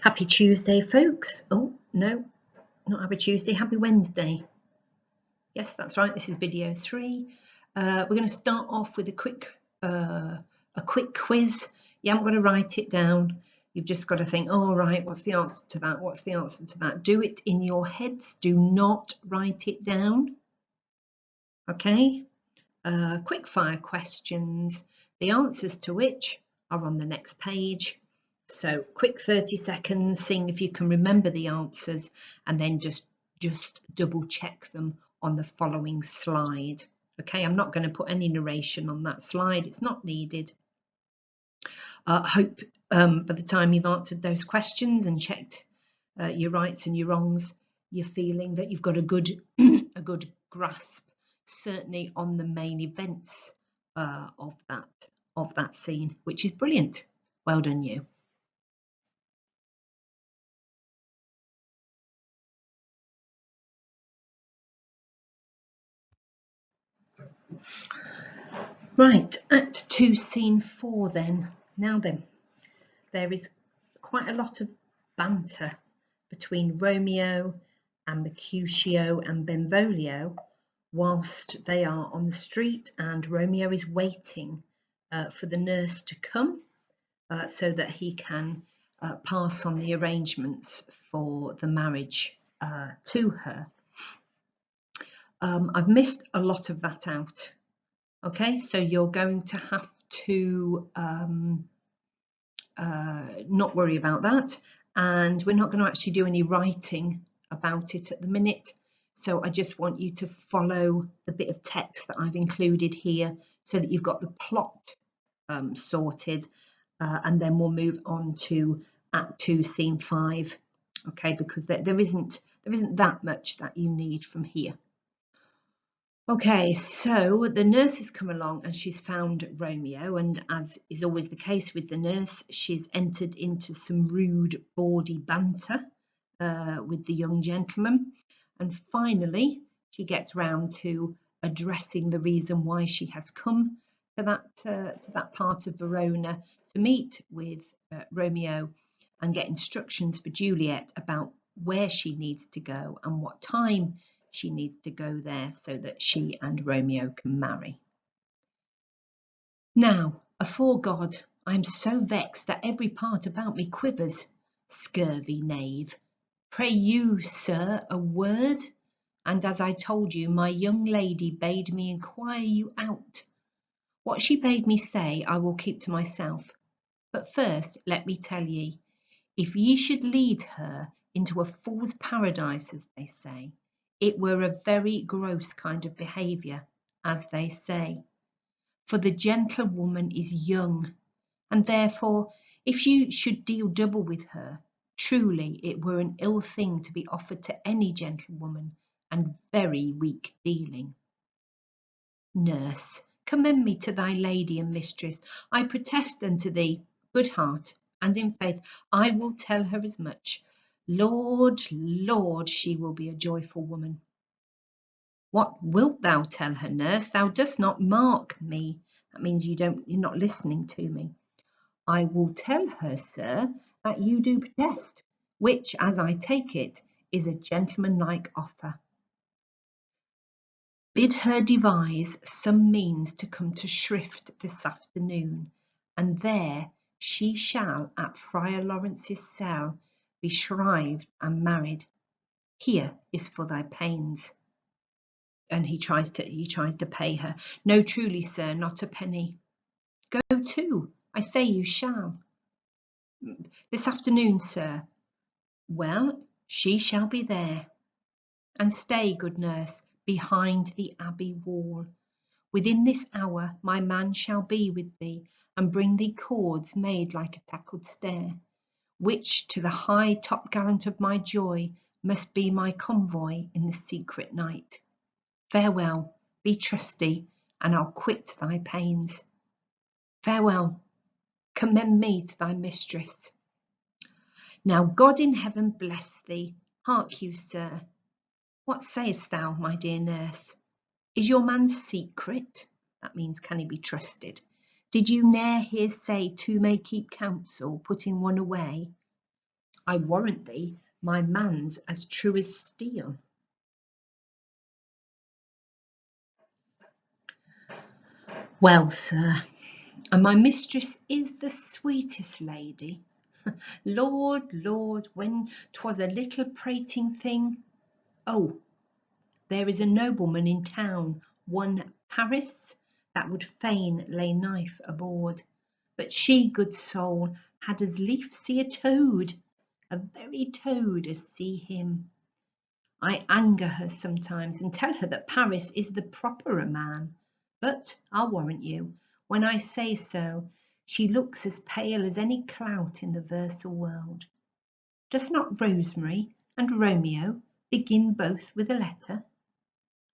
Happy Tuesday, folks. Oh, no, not happy Tuesday, happy Wednesday. Yes, that's right, this is video 3. We're going to start off with a quick quiz. You haven't got to write it down. You've just got to think, oh, right, what's the answer to that? What's the answer to that? Do it in your heads. Do not write it down. Okay? Quick fire questions, the answers to which are on the next page. So quick 30 seconds, seeing if you can remember the answers, and then just double check them on the following slide. Okay, I'm not going to put any narration on that slide, it's not needed. Hope by the time you've answered those questions and checked your rights and your wrongs, you're feeling that you've got a good a good grasp, certainly on the main events of that scene, which is brilliant. Well done, you. Right, Act 2, Scene 4 then. Now then, there is quite a lot of banter between Romeo and Mercutio and Benvolio whilst they are on the street, and Romeo is waiting for the nurse to come so that he can pass on the arrangements for the marriage to her. I've missed a lot of that out. Okay, so you're going to have to not worry about that, and we're not going to actually do any writing about it at the minute. So I just want you to follow the bit of text that I've included here so that you've got the plot sorted, and then we'll move on to Act 2, Scene 5. Okay, because there isn't that much that you need from here. Okay, so the nurse has come along and she's found Romeo, and as is always the case with the nurse, she's entered into some rude, bawdy banter with the young gentleman, and finally she gets round to addressing the reason why she has come to that part of Verona to meet with Romeo and get instructions for Juliet about where she needs to go and what time she needs to go there so that she and Romeo can marry. Now, afore God, I am so vexed that every part about me quivers. Scurvy knave, pray you, sir, a word? And as I told you, my young lady bade me inquire you out. What she bade me say I will keep to myself. But first let me tell ye, if ye should lead her into a fool's paradise, as they say, it were a very gross kind of behaviour, as they say. For the gentlewoman is young, and therefore, if you should deal double with her, truly it were an ill thing to be offered to any gentlewoman, and very weak dealing. Nurse, commend me to thy lady and mistress. I protest unto thee, good heart, and in faith, I will tell her as much. Lord, Lord, she will be a joyful woman. What wilt thou tell her, nurse? Thou dost not mark me. That means you're not listening to me. I will tell her, sir, that you do protest, which, as I take it, is a gentlemanlike offer. Bid her devise some means to come to Shrift this afternoon, and there she shall at Friar Lawrence's cell be shrived and married. Here is for thy pains. And he tries to pay her. No, truly, sir, not a penny. Go to, I say you shall. This afternoon, sir. Well, she shall be there. And stay, good nurse, behind the abbey wall. Within this hour my man shall be with thee, and bring thee cords made like a tackled stair, which to the high topgallant of my joy must be my convoy in the secret night. Farewell, be trusty, and I'll quit thy pains. Farewell, commend me to thy mistress. Now God in heaven bless thee. Hark you, sir. What sayest thou, my dear nurse? Is your man secret? That means, can he be trusted? Did you ne'er hear say two may keep counsel, putting one away? I warrant thee, my man's as true as steel. Well, sir, and my mistress is the sweetest lady. Lord, Lord, when 'twas a little prating thing. Oh, there is a nobleman in town, one Paris, that would fain lay knife aboard. But she, good soul, had as lief see a toad, a very toad, as see him. I anger her sometimes and tell her that Paris is the properer man. But I'll warrant you, when I say so, she looks as pale as any clout in the versal world. Doth not Rosemary and Romeo begin both with a letter?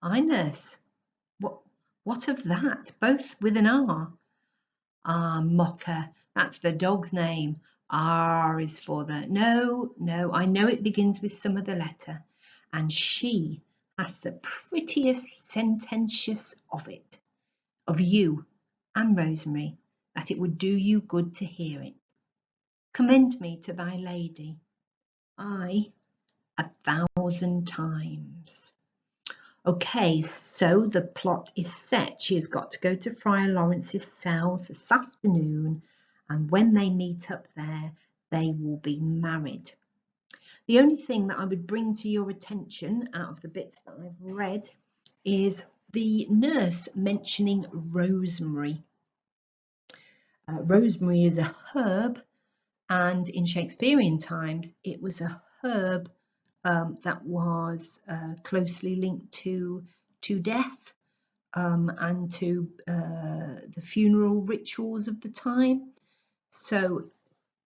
Ay, nurse. What of that? Both with an R. Ah, mocker, that's the dog's name. R is for the... No, I know it begins with some other letter, and she hath the prettiest sententious of it, of you and Rosemary, that it would do you good to hear it. Commend me to thy lady. Ay, 1,000 times. Okay, so the plot is set. She has got to go to Friar Lawrence's cell this afternoon, and when they meet up there, they will be married. The only thing that I would bring to your attention out of the bits that I've read is the nurse mentioning rosemary. Rosemary is a herb, and in Shakespearean times, it was a herb that was closely linked to death and to the funeral rituals of the time. So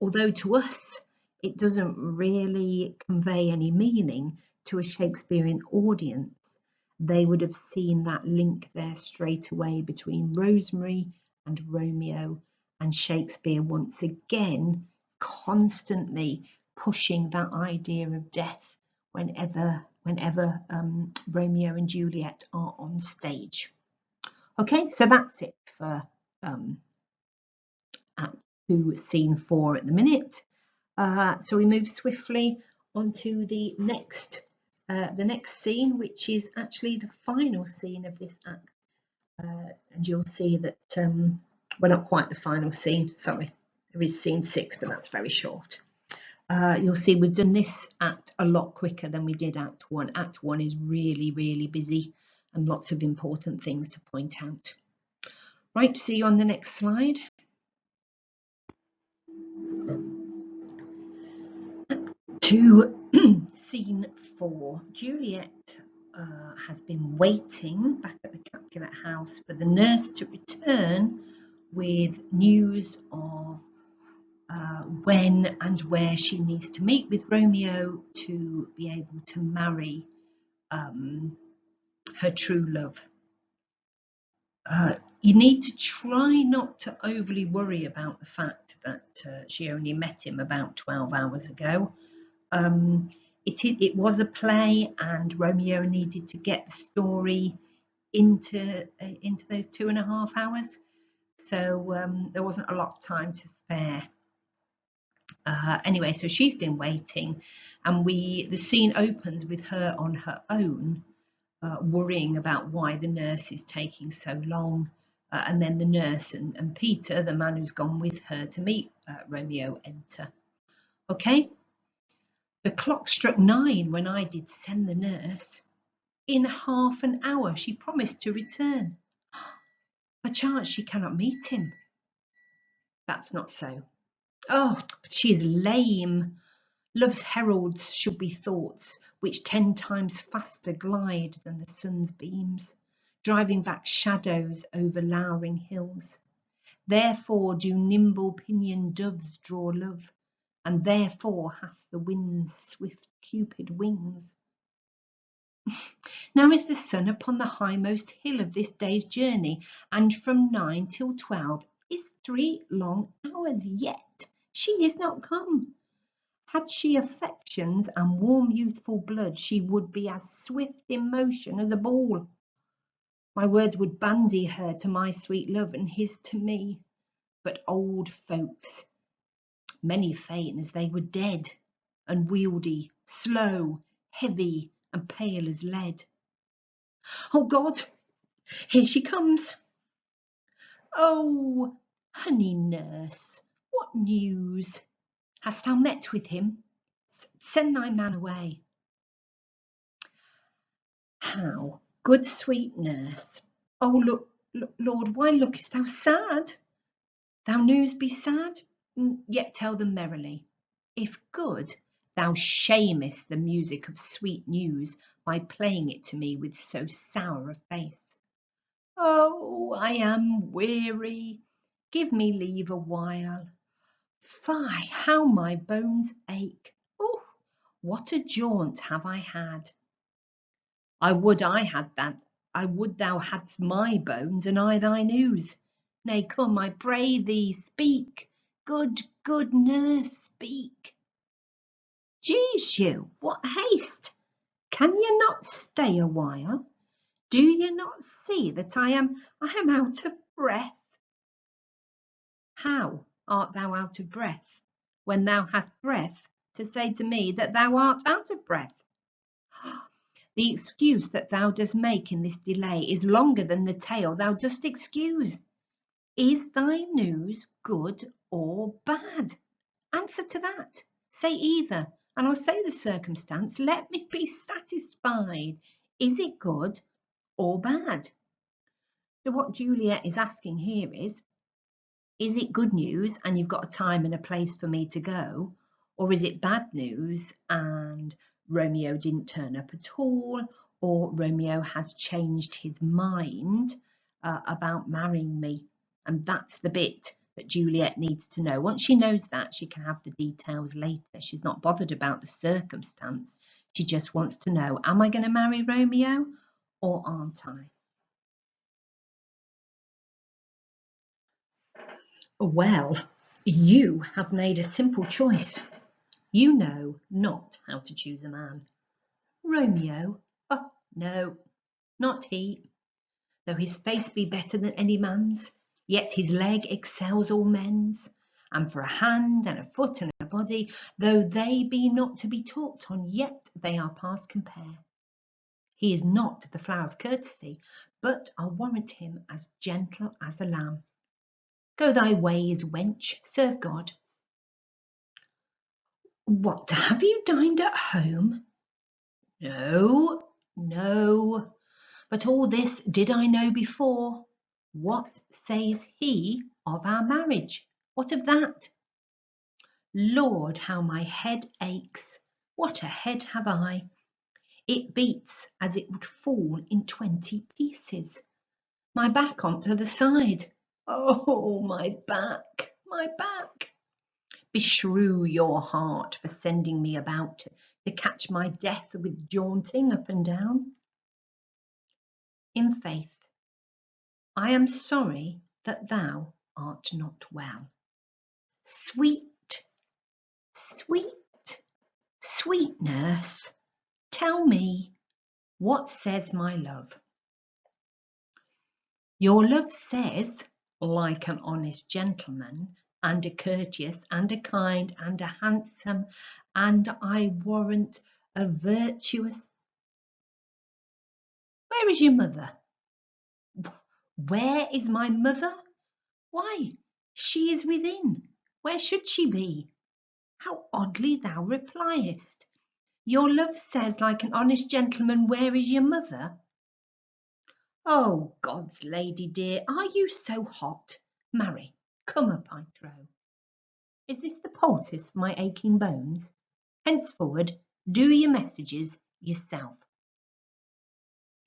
although to us it doesn't really convey any meaning, to a Shakespearean audience they would have seen that link there straight away between Rosemary and Romeo, and Shakespeare once again constantly pushing that idea of death whenever Romeo and Juliet are on stage. Okay, so that's it for Act 2, Scene 4 at the minute. So we move swiftly onto the next scene, which is actually the final scene of this act. And you'll see that, well, not quite the final scene, sorry, there is scene 6, but that's very short. You'll see we've done this act a lot quicker than we did Act 1. Act 1 is really, really busy and lots of important things to point out. Right, see you on the next slide. To scene 4. Juliet has been waiting back at the Capulet house for the nurse to return with news of when and where she needs to meet with Romeo to be able to marry her true love. You need to try not to overly worry about the fact that she only met him about 12 hours ago. It was a play, and Romeo needed to get the story into those 2.5 hours, so there wasn't a lot of time to spare. Anyway, so she's been waiting, and the scene opens with her on her own, worrying about why the nurse is taking so long, and then the nurse and Peter, the man who's gone with her to meet Romeo, enter. Okay, the clock struck 9 when I did send the nurse. In half an hour she promised to return. Perchance she cannot meet him. That's not so. Oh, but she is lame. Love's heralds should be thoughts which 10 times faster glide than the sun's beams, driving back shadows over lowering hills. Therefore do nimble pinioned doves draw love, and therefore hath the wind's swift Cupid wings. Now is the sun upon the high-most hill of this day's journey, and from 9 till 12 is 3 long hours, yet she is not come. Had she affections and warm youthful blood, she would be as swift in motion as a ball. My words would bandy her to my sweet love, and his to me. But old folks, many fain as they were dead, unwieldy, slow, heavy, and pale as lead. Oh God, here she comes. Oh, honey nurse, what news? Hast thou met with him? Send thy man away. How, good sweet nurse? Oh, look, Lord, why lookest thou sad? Thou news be sad, yet tell them merrily. If good, thou shamest the music of sweet news by playing it to me with so sour a face. Oh, I am weary, give me leave a while. Fie, how my bones ache. Oh, what a jaunt have I had. I would thou hadst my bones and I thy news. Nay, come, I pray thee, speak. Good nurse, speak. Jesu, what haste! Can you not stay a while? Do you not see that I am out of breath? How art thou out of breath, when thou hast breath to say to me that thou art out of breath? The excuse that thou dost make in this delay is longer than the tale thou dost excuse. Is thy news good or bad? Answer to that. Say either, and I'll say the circumstance. Let me be satisfied. Is it good or bad? So what Juliet is asking here is it good news and you've got a time and a place for me to go? Or is it bad news and Romeo didn't turn up at all? Or Romeo has changed his mind about marrying me? And that's the bit that Juliet needs to know. Once she knows that, she can have the details later. She's not bothered about the circumstance. She just wants to know, am I going to marry Romeo or aren't I? Well, you have made a simple choice. You know not how to choose a man. Romeo? Oh, no, not he. Though his face be better than any man's, yet his leg excels all men's. And for a hand and a foot and a body, though they be not to be talked on, yet they are past compare. He is not the flower of courtesy, but I'll warrant him as gentle as a lamb. Go thy ways, wench, serve God. What, have you dined at home? No, but all this did I know before. What says he of our marriage? What of that? Lord, how my head aches. What a head have I. It beats as it would fall in 20 pieces. My back on to the side. Oh, my back, my back. Beshrew your heart for sending me about to catch my death with jaunting up and down. In faith, I am sorry that thou art not well. Sweet, sweet, sweet nurse, tell me, what says my love? Your love says, like an honest gentleman, and a courteous, and a kind, and a handsome, and I warrant a virtuous. Where is your mother? Where is my mother? Why, she is within. Where should she be? How oddly thou repliest. Your love says, like an honest gentleman, where is your mother? Oh, God's lady dear, are you so hot? Marry, come up, I trow. Is this the poultice for my aching bones? Henceforward, do your messages yourself.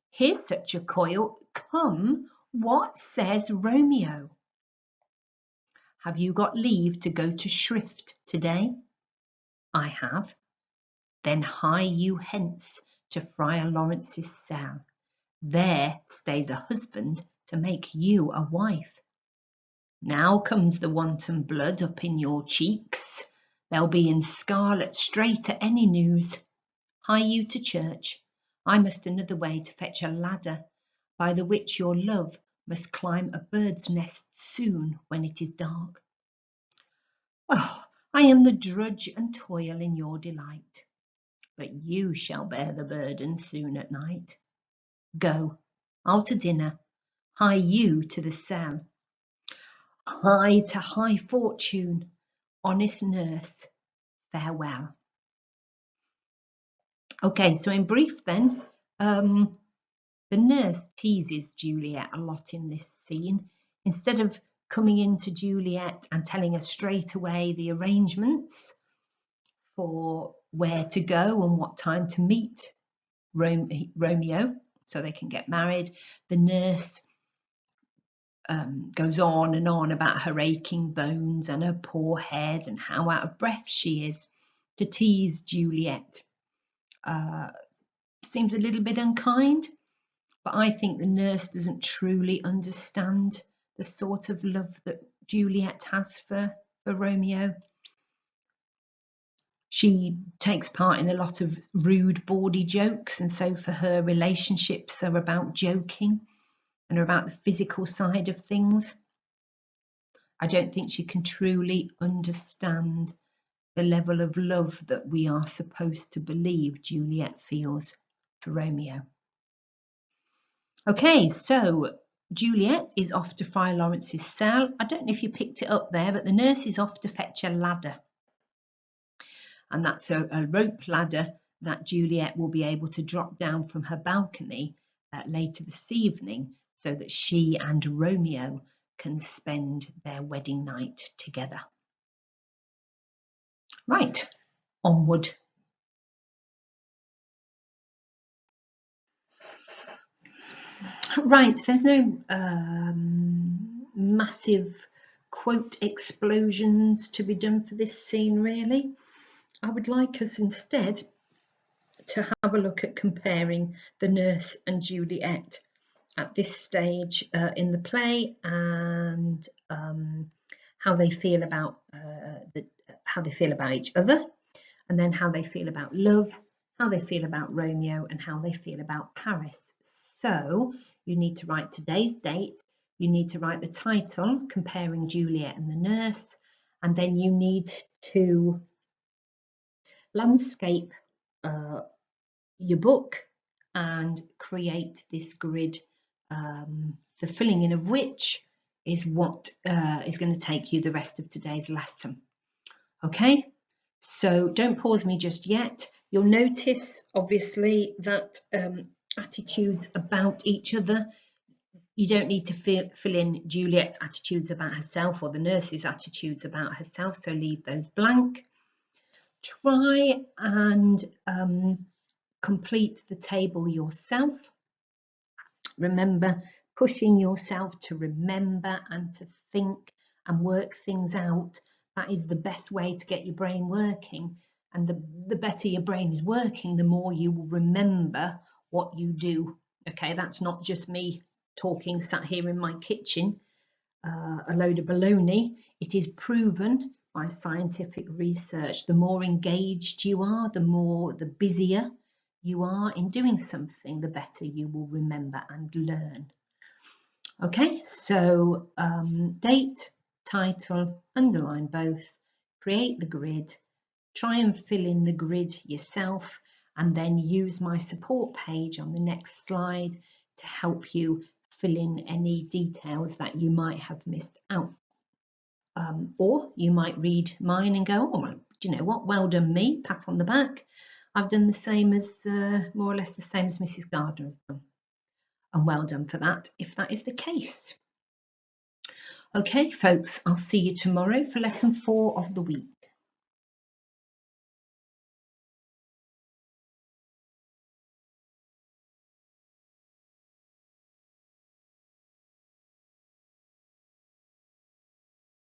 Here's such a coil. Come, what says Romeo? Have you got leave to go to shrift today? I have. Then hie you hence to Friar Lawrence's cell. There stays a husband to make you a wife. Now comes the wanton blood up in your cheeks. They'll be in scarlet straight at any news. Hie you to church. I must another way to fetch a ladder, by the which your love must climb a bird's nest soon when it is dark. Oh, I am the drudge and toil in your delight, but you shall bear the burden soon at night. Go, I'll to dinner, hie you to the cell, hie to high fortune, honest nurse, farewell. Okay, so in brief then, the nurse teases Juliet a lot in this scene. Instead of coming into Juliet and telling her straight away the arrangements for where to go and what time to meet Romeo so they can get married, the nurse goes on and on about her aching bones and her poor head and how out of breath she is to tease Juliet. Seems a little bit unkind, but I think the nurse doesn't truly understand the sort of love that Juliet has for Romeo. She takes part in a lot of rude, bawdy jokes, and so for her, relationships are about joking and are about the physical side of things. I don't think she can truly understand the level of love that we are supposed to believe Juliet feels for Romeo. Okay, so Juliet is off to Friar Lawrence's cell. I don't know if you picked it up there, but the nurse is off to fetch a ladder. And that's a rope ladder that Juliet will be able to drop down from her balcony later this evening so that she and Romeo can spend their wedding night together. Right, onward. Right, there's no massive quote explosions to be done for this scene, really. I would like us instead to have a look at comparing the nurse and Juliet at this stage in the play and how they feel about each other, and then how they feel about love, how they feel about Romeo, and how they feel about Paris. So you need to write today's date, you need to write the title, Comparing Juliet and the Nurse, and then you need to landscape your book and create this grid, the filling in of which is what is going to take you the rest of today's lesson. Okay, so don't pause me just yet. You'll notice obviously that attitudes about each other, you don't need to fill in Juliet's attitudes about herself or the nurse's attitudes about herself, so leave those blank. Try and complete the table yourself. Remember, pushing yourself to remember and to think and work things out. That is the best way to get your brain working. And the better your brain is working, the more you will remember what you do. Okay, that's not just me talking sat here in my kitchen, a load of baloney. It is proven by scientific research. The more engaged you are, the busier you are in doing something, the better you will remember and learn. Okay, so date, title, underline both, create the grid, try and fill in the grid yourself, and then use my support page on the next slide to help you fill in any details that you might have missed out. Or you might read mine and go, oh, do you know what, well done me, pat on the back. I've done the same as, more or less the same as Mrs. Gardner has done. And well done for that, if that is the case. Okay, folks, I'll see you tomorrow for lesson 4 of the week.